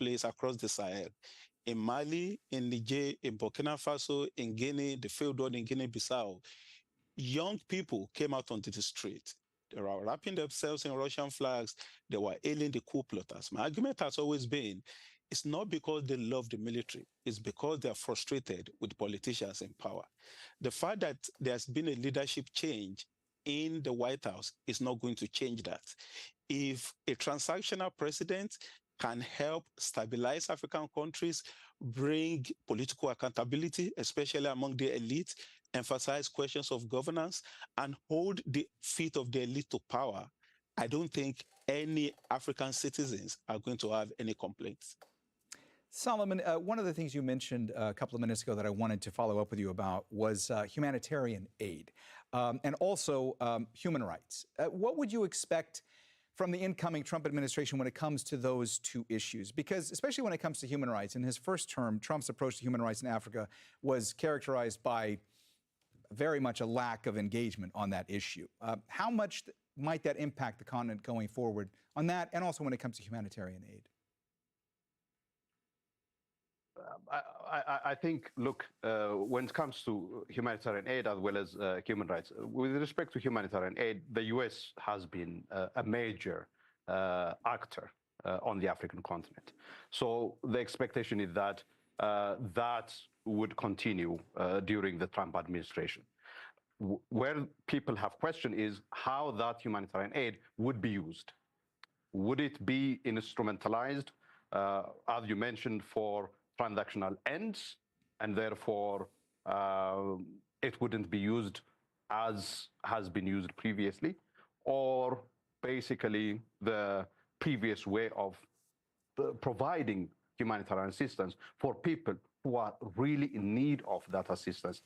place across the Sahel. In Mali, in Niger, in Burkina Faso, in Guinea, the failed one in Guinea-Bissau, young people came out onto the street. They were wrapping themselves in Russian flags. They were hailing the coup plotters. My argument has always been, it's not because they love the military. It's because they are frustrated with politicians in power. The fact that there's been a leadership change in the White House is not going to change that. If a transactional president can help stabilize African countries, bring political accountability, especially among the elite, emphasize questions of governance, and hold the feet of the elite to power, I don't think any African citizens are going to have any complaints. Solomon, one of the things you mentioned a couple of minutes ago that I wanted to follow up with you about was humanitarian aid and also human rights. What would you expect from the incoming Trump administration when it comes to those two issues? Because especially when it comes to human rights, in his first term, Trump's approach to human rights in Africa was characterized by very much a lack of engagement on that issue. How much might that impact the continent going forward on that, and also when it comes to humanitarian aid? I think, look, when it comes to humanitarian aid as well as human rights, with respect to humanitarian aid, the U.S. has been a major actor on the African continent. So the expectation is that that would continue during the Trump administration. Where people have questioned is how that humanitarian aid would be used. Would it be instrumentalized, as you mentioned, for transactional ends, and therefore it wouldn't be used as has been used previously, or basically the previous way of providing humanitarian assistance for people who are really in need of that assistance?